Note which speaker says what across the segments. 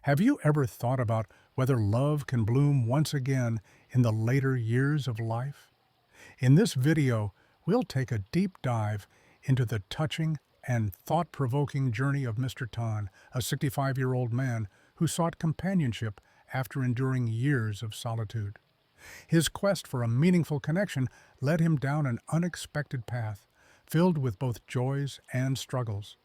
Speaker 1: Have you ever thought about whether love can bloom once again in the later years of life? In this video, we'll take a deep dive into the touching and thought-provoking journey of Mr. Tan, a 65-year-old man who sought companionship after enduring years of solitude. His quest for a meaningful connection led him down an unexpected path, filled with both joys and struggles.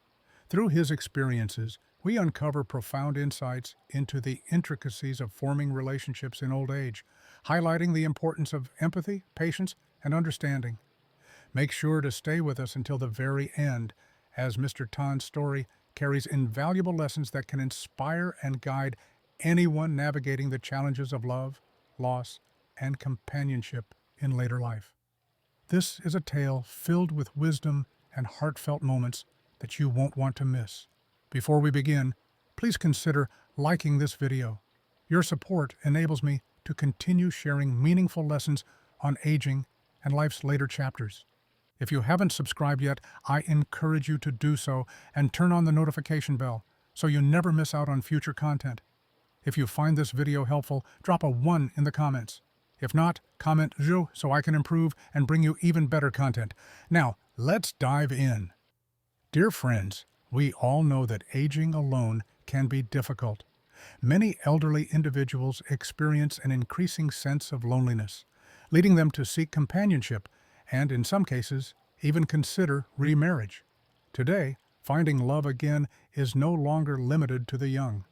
Speaker 1: Through his experiences, we uncover profound insights into the intricacies of forming relationships in old age, highlighting the importance of empathy, patience, and understanding. Make sure to stay with us until the very end, as Mr. Tan's story carries invaluable lessons that can inspire and guide anyone navigating the challenges of love, loss, and companionship in later life. This is a tale filled with wisdom and heartfelt moments that you won't want to miss. Before we begin, please consider liking this video. Your support enables me to continue sharing meaningful lessons on aging and life's later chapters. If you haven't subscribed yet, I encourage you to do so and turn on the notification bell so you never miss out on future content. If you find this video helpful, drop a 1 in the comments. If not, comment "je" so I can improve and bring you even better content. Now, let's dive in. Dear friends, we all know that aging alone can be difficult. Many elderly individuals experience an increasing sense of loneliness, leading them to seek companionship and, in some cases, even consider remarriage. Today, finding love again is no longer limited to the young.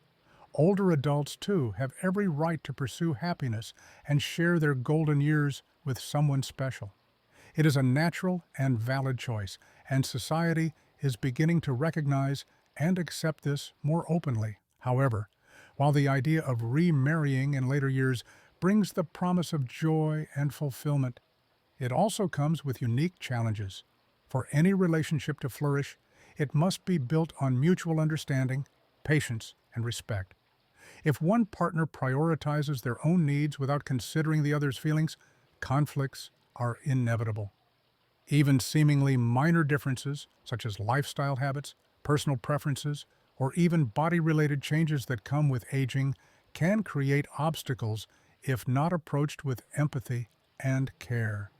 Speaker 1: Older adults, too, have every right to pursue happiness and share their golden years with someone special. It is a natural and valid choice, and society is beginning to recognize and accept this more openly. However, while the idea of remarrying in later years brings the promise of joy and fulfillment, it also comes with unique challenges. For any relationship to flourish, it must be built on mutual understanding, patience, and respect. If one partner prioritizes their own needs without considering the other's feelings, conflicts are inevitable. Even seemingly minor differences, such as lifestyle habits, personal preferences, or even body-related changes that come with aging, can create obstacles if not approached with empathy and care.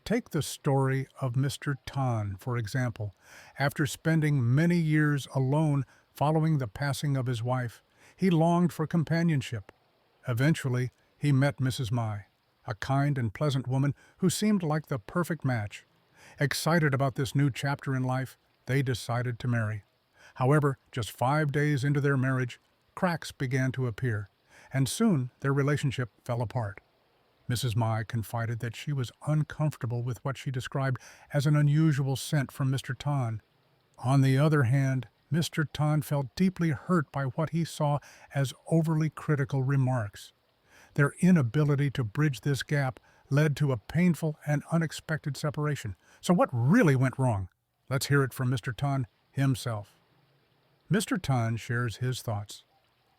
Speaker 1: Take the story of Mr. Tan, for example. After spending many years alone following the passing of his wife, he longed for companionship. Eventually, he met Mrs. Mai, a kind and pleasant woman who seemed like the perfect match. Excited about this new chapter in life, they decided to marry. However, just 5 days into their marriage, cracks began to appear, and soon their relationship fell apart. Mrs. Mai confided that she was uncomfortable with what she described as an unusual scent from Mr. Tan. On the other hand, Mr. Tan felt deeply hurt by what he saw as overly critical remarks. Their inability to bridge this gap led to a painful and unexpected separation. So what really went wrong? Let's hear it from Mr. Tan himself. Mr. Tan shares his thoughts.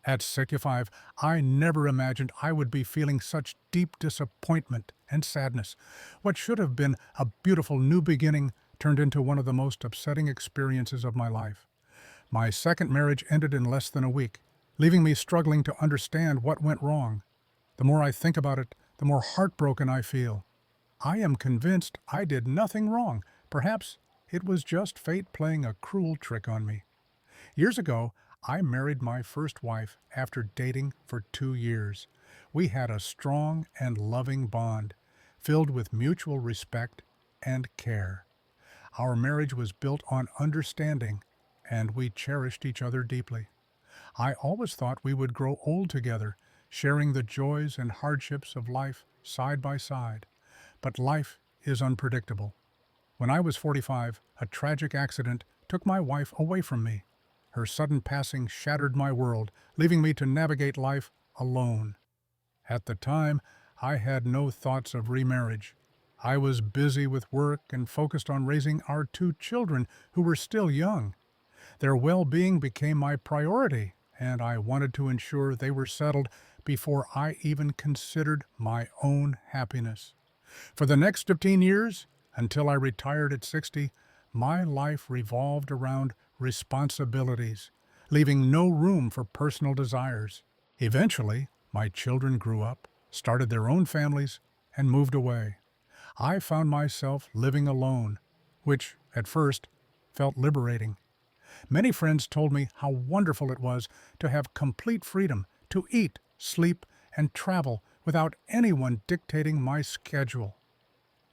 Speaker 1: At 65, I never imagined I would be feeling such deep disappointment and sadness. What should have been a beautiful new beginning turned into one of the most upsetting experiences of my life. My second marriage ended in less than a week, leaving me struggling to understand what went wrong. The more I think about it, the more heartbroken I feel. I am convinced I did nothing wrong. Perhaps it was just fate playing a cruel trick on me. Years ago, I married my first wife after dating for 2 years. We had a strong and loving bond, filled with mutual respect and care. Our marriage was built on understanding, and we cherished each other deeply. I always thought we would grow old together, sharing the joys and hardships of life side by side. But life is unpredictable. When I was 45, a tragic accident took my wife away from me. Her sudden passing shattered my world, leaving me to navigate life alone. At the time, I had no thoughts of remarriage. I was busy with work and focused on raising our 2 children who were still young. Their well-being became my priority, and I wanted to ensure they were settled before I even considered my own happiness. For the next 15 years, until I retired at 60, my life revolved around responsibilities. leaving no room for personal desires. Eventually, my children grew up, started their own families, and moved away. I found myself living alone, which, at first, felt liberating. Many friends told me how wonderful it was to have complete freedom to eat, sleep, and travel without anyone dictating my schedule.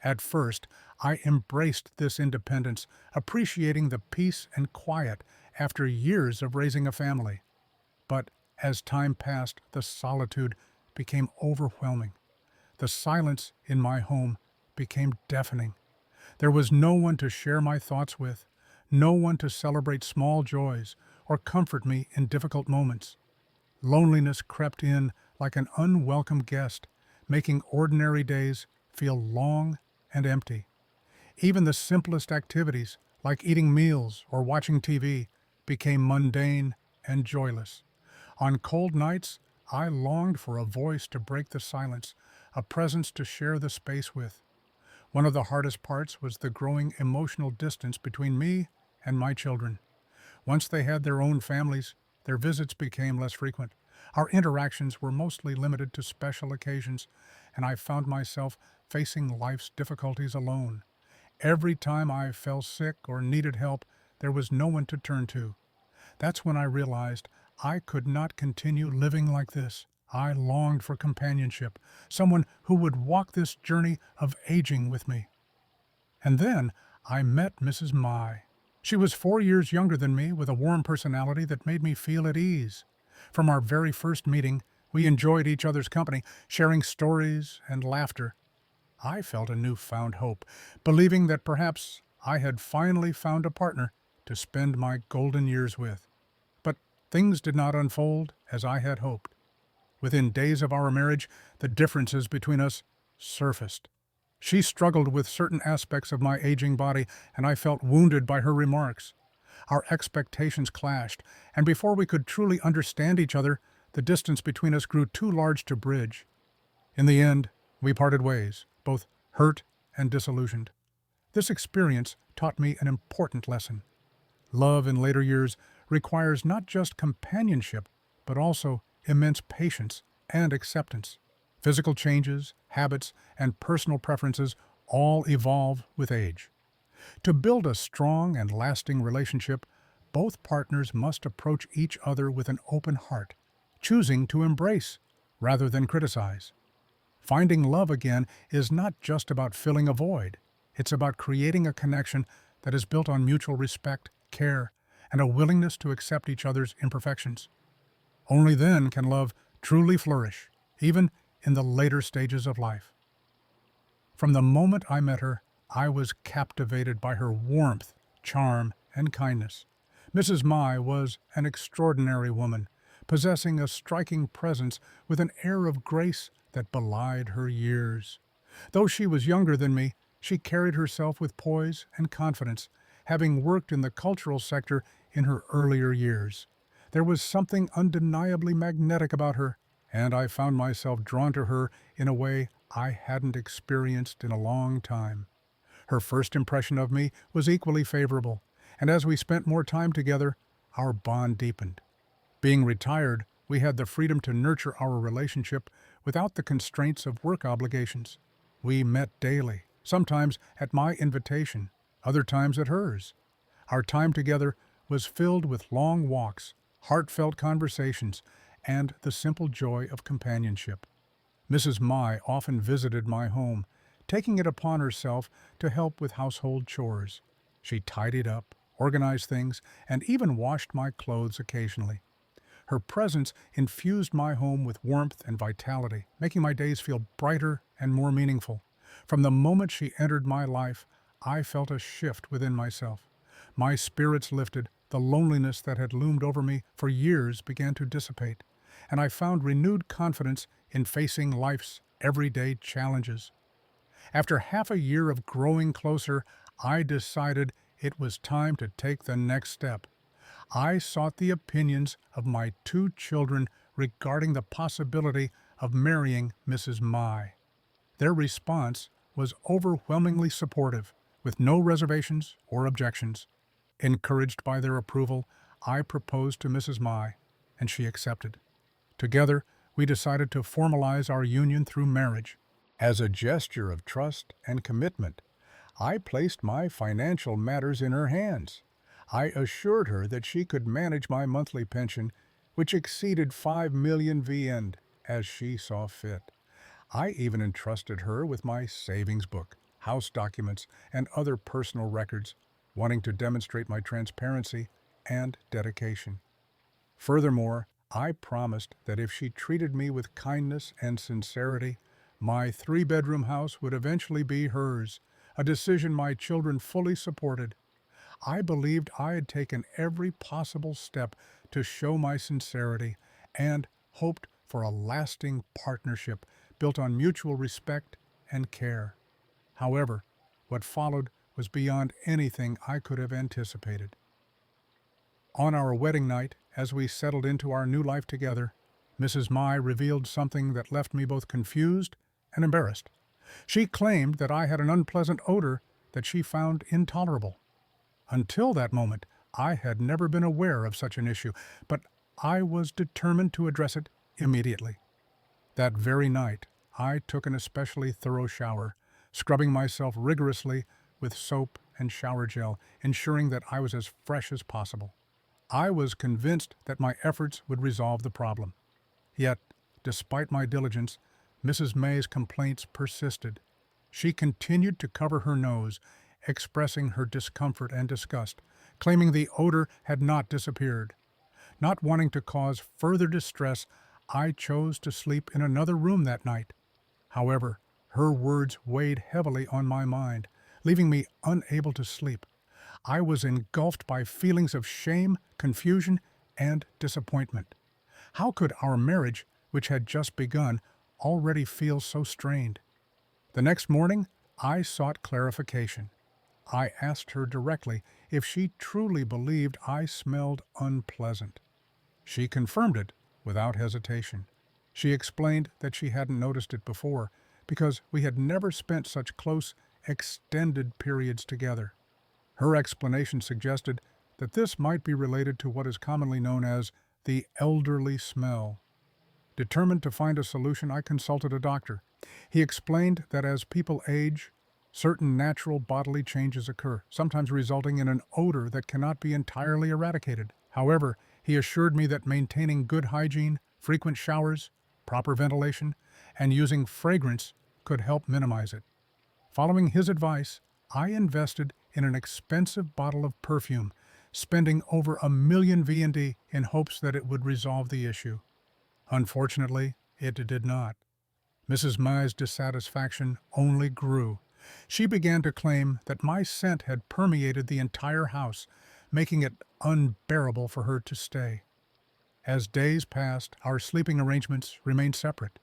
Speaker 1: At first, I embraced this independence, appreciating the peace and quiet after years of raising a family. But as time passed, the solitude became overwhelming. The silence in my home became deafening. There was no one to share my thoughts with, no one to celebrate small joys or comfort me in difficult moments. Loneliness crept in like an unwelcome guest, making ordinary days feel long and empty. Even the simplest activities, like eating meals or watching TV, became mundane and joyless. On cold nights, I longed for a voice to break the silence, a presence to share the space with. One of the hardest parts was the growing emotional distance between me and my children. Once they had their own families, their visits became less frequent. Our interactions were mostly limited to special occasions, and I found myself facing life's difficulties alone. Every time I fell sick or needed help, there was no one to turn to. That's when I realized I could not continue living like this. I longed for companionship, someone who would walk this journey of aging with me. And then I met Mrs. Mai. She was 4 years younger than me, with a warm personality that made me feel at ease. From our very first meeting, we enjoyed each other's company, sharing stories and laughter. I felt a newfound hope, believing that perhaps I had finally found a partner to spend my golden years with. But things did not unfold as I had hoped. Within days of our marriage, the differences between us surfaced. She struggled with certain aspects of my aging body, and I felt wounded by her remarks. Our expectations clashed, and before we could truly understand each other, the distance between us grew too large to bridge. In the end, we parted ways, both hurt and disillusioned. This experience taught me an important lesson. Love in later years requires not just companionship, but also immense patience and acceptance. Physical changes, habits, and personal preferences all evolve with age. To build a strong and lasting relationship, both partners must approach each other with an open heart, choosing to embrace rather than criticize. Finding love again is not just about filling a void. It's about creating a connection that is built on mutual respect, care, and a willingness to accept each other's imperfections. Only then can love truly flourish, even in the later stages of life. From the moment I met her, I was captivated by her warmth, charm, and kindness. Mrs. Mai was an extraordinary woman, possessing a striking presence with an air of grace that belied her years. Though she was younger than me, she carried herself with poise and confidence, having worked in the cultural sector in her earlier years. There was something undeniably magnetic about her, and I found myself drawn to her in a way I hadn't experienced in a long time. Her first impression of me was equally favorable, and as we spent more time together, our bond deepened. Being retired, we had the freedom to nurture our relationship without the constraints of work obligations. We met daily, sometimes at my invitation, other times at hers. Our time together was filled with long walks, heartfelt conversations, and the simple joy of companionship. Mrs. Mai often visited my home, taking it upon herself to help with household chores. She tidied up, organized things, and even washed my clothes occasionally. Her presence infused my home with warmth and vitality, making my days feel brighter and more meaningful. From the moment she entered my life, I felt a shift within myself. My spirits lifted, the loneliness that had loomed over me for years began to dissipate, and I found renewed confidence in facing life's everyday challenges. After half a year of growing closer, I decided it was time to take the next step. I sought the opinions of my 2 children regarding the possibility of marrying Mrs. Mai. Their response was overwhelmingly supportive, with no reservations or objections. Encouraged by their approval, I proposed to Mrs. Mai, and she accepted. Together, we decided to formalize our union through marriage. As a gesture of trust and commitment, I placed my financial matters in her hands. I assured her that she could manage my monthly pension, which exceeded 5 million VN, as she saw fit. I even entrusted her with my savings book, house documents, and other personal records, wanting to demonstrate my transparency and dedication. Furthermore, I promised that if she treated me with kindness and sincerity, my three-bedroom house would eventually be hers, a decision my children fully supported. I believed I had taken every possible step to show my sincerity and hoped for a lasting partnership built on mutual respect and care. However, what followed was beyond anything I could have anticipated. On our wedding night, as we settled into our new life together, Mrs. Mai revealed something that left me both confused and embarrassed. She claimed that I had an unpleasant odor that she found intolerable. Until that moment, I had never been aware of such an issue, but I was determined to address it immediately. That very night, I took an especially thorough shower, scrubbing myself rigorously with soap and shower gel, ensuring that I was as fresh as possible. I was convinced that my efforts would resolve the problem. Yet, despite my diligence, Mrs. May's complaints persisted. She continued to cover her nose, expressing her discomfort and disgust, claiming the odor had not disappeared. Not wanting to cause further distress, I chose to sleep in another room that night. However, her words weighed heavily on my mind, leaving me unable to sleep. I was engulfed by feelings of shame, confusion, and disappointment. How could our marriage, which had just begun, already feel so strained? The next morning, I sought clarification. I asked her directly if she truly believed I smelled unpleasant. She confirmed it without hesitation. She explained that she hadn't noticed it before because we had never spent such close, extended periods together. Her explanation suggested that this might be related to what is commonly known as the elderly smell. Determined to find a solution, I consulted a doctor. He explained that as people age, certain natural bodily changes occur, sometimes resulting in an odor that cannot be entirely eradicated. However, he assured me that maintaining good hygiene, frequent showers, proper ventilation, and using fragrance could help minimize it. Following his advice, I invested in an expensive bottle of perfume, spending over 1 million VND in hopes that it would resolve the issue. Unfortunately, it did not. Mrs. Mai's dissatisfaction only grew. She began to claim that my scent had permeated the entire house, making it unbearable for her to stay. As days passed, our sleeping arrangements remained separate.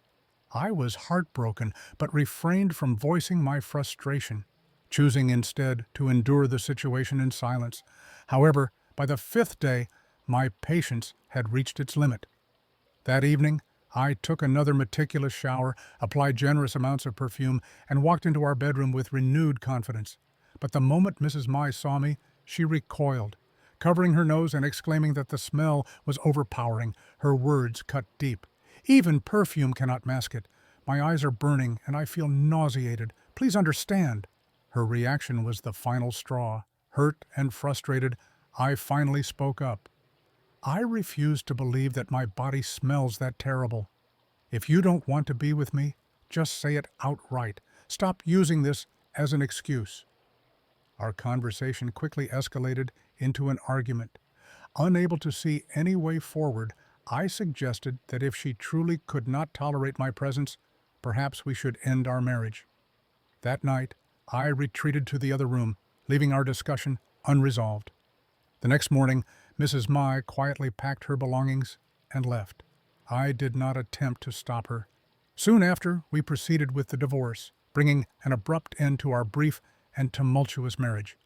Speaker 1: I was heartbroken, but refrained from voicing my frustration, choosing instead to endure the situation in silence. However, by the 5th day, my patience had reached its limit. That evening, I took another meticulous shower, applied generous amounts of perfume, and walked into our bedroom with renewed confidence. But the moment Mrs. Mai saw me, she recoiled, covering her nose and exclaiming that the smell was overpowering. Her words cut deep. "Even perfume cannot mask it. My eyes are burning and I feel nauseated. Please understand." Her reaction was the final straw. Hurt and frustrated, I finally spoke up. "I refuse to believe that my body smells that terrible. If you don't want to be with me, just say it outright. Stop using this as an excuse." Our conversation quickly escalated into an argument. Unable to see any way forward, I suggested that if she truly could not tolerate my presence, perhaps we should end our marriage. That night, I retreated to the other room, leaving our discussion unresolved. The next morning, Mrs. Mai quietly packed her belongings and left. I did not attempt to stop her. Soon after, we proceeded with the divorce, bringing an abrupt end to our brief and tumultuous marriage.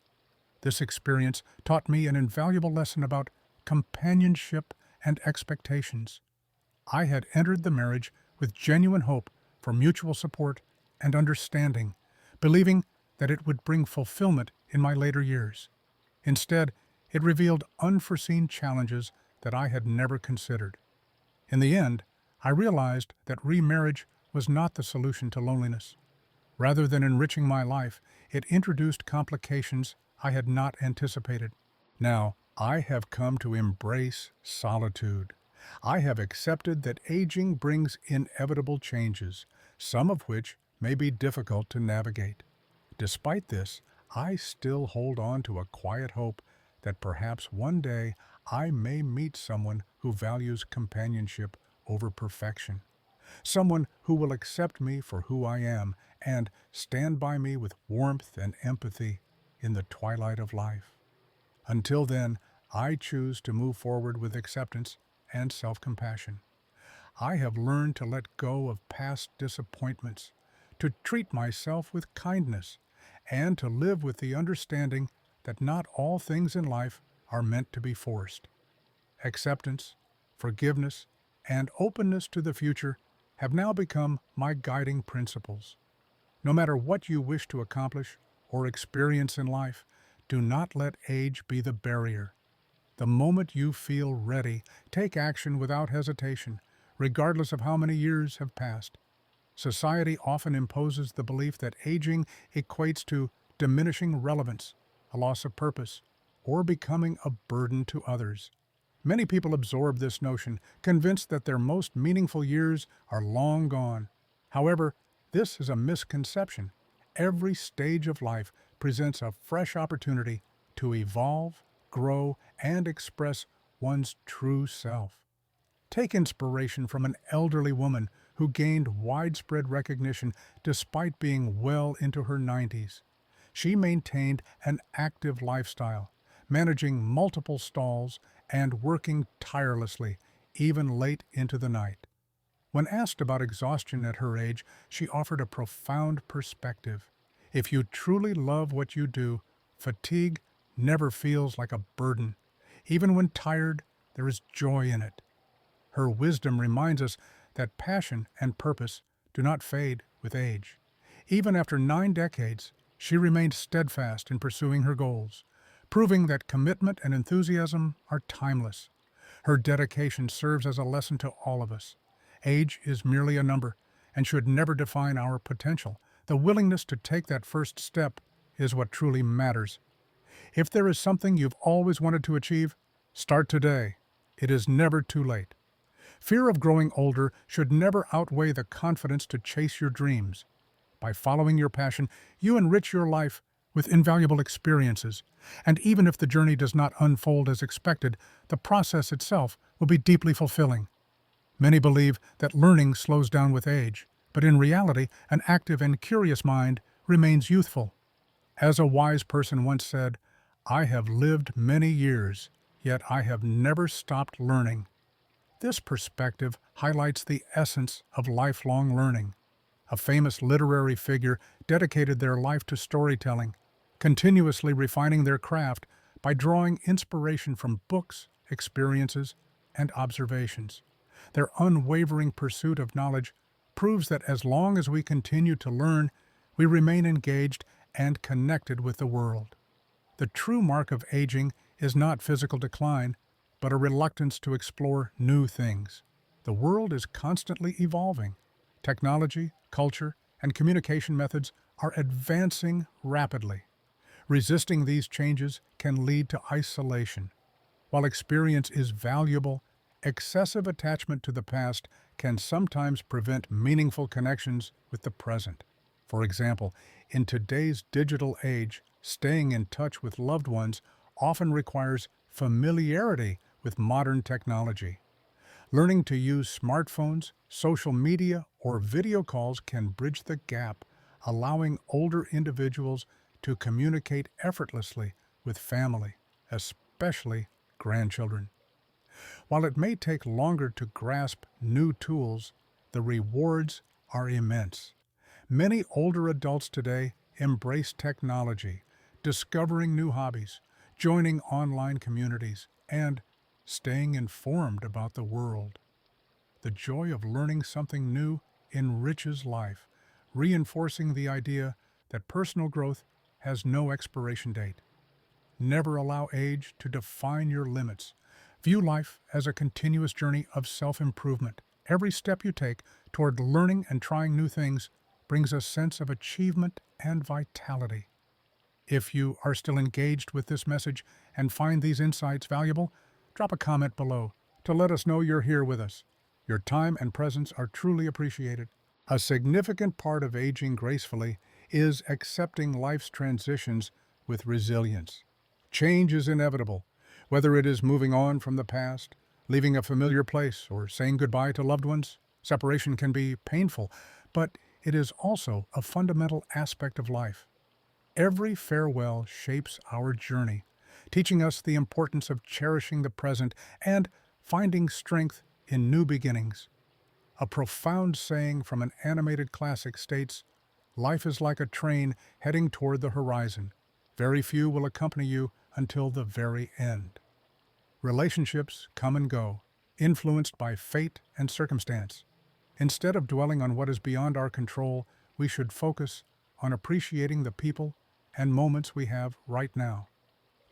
Speaker 1: This experience taught me an invaluable lesson about companionship and expectations. I had entered the marriage with genuine hope for mutual support and understanding, believing that it would bring fulfillment in my later years. Instead, It revealed unforeseen challenges that I had never considered. In the end, I realized that remarriage was not the solution to loneliness. Rather than enriching my life, it introduced complications I had not anticipated. Now, I have come to embrace solitude. I have accepted that aging brings inevitable changes, some of which may be difficult to navigate. Despite this, I still hold on to a quiet hope that perhaps one day I may meet someone who values companionship over perfection, someone who will accept me for who I am and stand by me with warmth and empathy in the twilight of life. Until then, I choose to move forward with acceptance and self-compassion. I have learned to let go of past disappointments, to treat myself with kindness, and to live with the understanding that not all things in life are meant to be forced. Acceptance, forgiveness, and openness to the future have now become my guiding principles. No matter what you wish to accomplish or experience in life, do not let age be the barrier. The moment you feel ready, take action without hesitation, regardless of how many years have passed. Society often imposes the belief that aging equates to diminishing relevance, a loss of purpose, or becoming a burden to others. Many people absorb this notion, convinced that their most meaningful years are long gone. However, this is a misconception. Every stage of life presents a fresh opportunity to evolve, grow, and express one's true self. Take inspiration from an elderly woman who gained widespread recognition despite being well into her 90s. She maintained an active lifestyle, managing multiple stalls and working tirelessly, even late into the night. When asked about exhaustion at her age, she offered a profound perspective. If you truly love what you do, fatigue never feels like a burden. Even when tired, there is joy in it. Her wisdom reminds us that passion and purpose do not fade with age. Even after 9 decades, she remained steadfast in pursuing her goals, proving that commitment and enthusiasm are timeless. Her dedication serves as a lesson to all of us. Age is merely a number and should never define our potential. The willingness to take that first step is what truly matters. If there is something you've always wanted to achieve, start today. It is never too late. Fear of growing older should never outweigh the confidence to chase your dreams. By following your passion, you enrich your life with invaluable experiences, and even if the journey does not unfold as expected, the process itself will be deeply fulfilling. Many believe that learning slows down with age, but in reality, an active and curious mind remains youthful. As a wise person once said, "I have lived many years, yet I have never stopped learning." This perspective highlights the essence of lifelong learning. A famous literary figure dedicated their life to storytelling, continuously refining their craft by drawing inspiration from books, experiences, and observations. Their unwavering pursuit of knowledge proves that as long as we continue to learn, we remain engaged and connected with the world. The true mark of aging is not physical decline, but a reluctance to explore new things. The world is constantly evolving. Technology, culture, and communication methods are advancing rapidly. Resisting these changes can lead to isolation. While experience is valuable, excessive attachment to the past can sometimes prevent meaningful connections with the present. For example, in today's digital age, staying in touch with loved ones often requires familiarity with modern technology. Learning to use smartphones, social media, or video calls can bridge the gap, allowing older individuals to communicate effortlessly with family, especially grandchildren. While it may take longer to grasp new tools, the rewards are immense. Many older adults today embrace technology, discovering new hobbies, joining online communities, and staying informed about the world. The joy of learning something new enriches life, reinforcing the idea that personal growth has no expiration date. Never allow age to define your limits. View life as a continuous journey of self-improvement. Every step you take toward learning and trying new things brings a sense of achievement and vitality. If you are still engaged with this message and find these insights valuable, drop a comment below to let us know you're here with us. Your time and presence are truly appreciated. A significant part of aging gracefully is accepting life's transitions with resilience. Change is inevitable, whether it is moving on from the past, leaving a familiar place, or saying goodbye to loved ones. Separation can be painful, but it is also a fundamental aspect of life. Every farewell shapes our journey, teaching us the importance of cherishing the present and finding strength in new beginnings. A profound saying from an animated classic states, "Life is like a train heading toward the horizon. Very few will accompany you until the very end." Relationships come and go, influenced by fate and circumstance. Instead of dwelling on what is beyond our control, we should focus on appreciating the people and moments we have right now.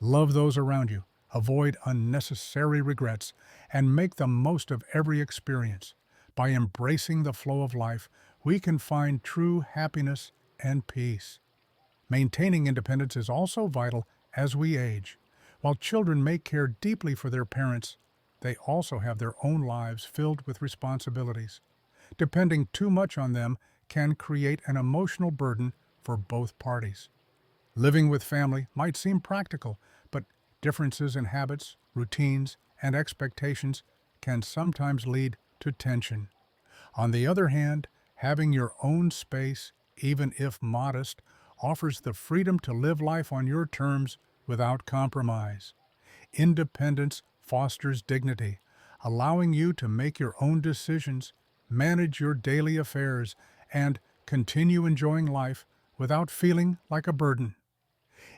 Speaker 1: Love those around you, avoid unnecessary regrets, and make the most of every experience. By embracing the flow of life, we can find true happiness and peace. Maintaining independence is also vital as we age. While children may care deeply for their parents, they also have their own lives filled with responsibilities. Depending too much on them can create an emotional burden for both parties. Living with family might seem practical, but differences in habits, routines, and expectations can sometimes lead to tension. On the other hand, having your own space, even if modest, offers the freedom to live life on your terms without compromise. Independence fosters dignity, allowing you to make your own decisions, manage your daily affairs, and continue enjoying life without feeling like a burden.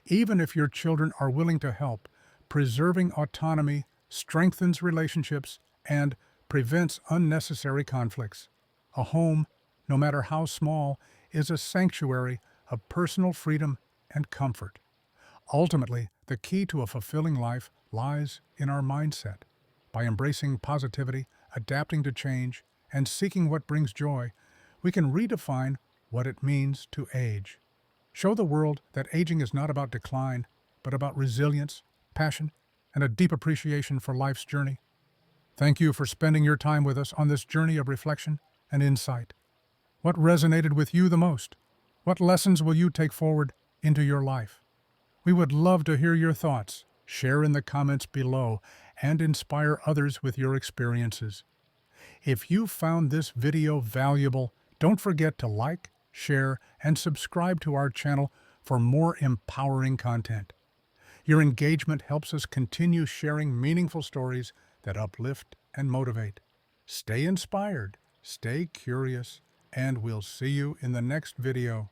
Speaker 1: Even if your children are willing to help, preserving autonomy strengthens relationships and prevents unnecessary conflicts. A home, no matter how small, is a sanctuary of personal freedom and comfort. Ultimately, the key to a fulfilling life lies in our mindset. By embracing positivity, adapting to change, and seeking what brings joy, we can redefine what it means to age. Show the world that aging is not about decline, but about resilience, passion, and a deep appreciation for life's journey. Thank you for spending your time with us on this journey of reflection and insight. What resonated with you the most? What lessons will you take forward into your life? We would love to hear your thoughts. Share in the comments below and inspire others with your experiences. If you found this video valuable, don't forget to like, share, and subscribe to our channel for more empowering content. Your engagement helps us continue sharing meaningful stories that uplift and motivate. Stay inspired, stay curious, and we'll see you in the next video.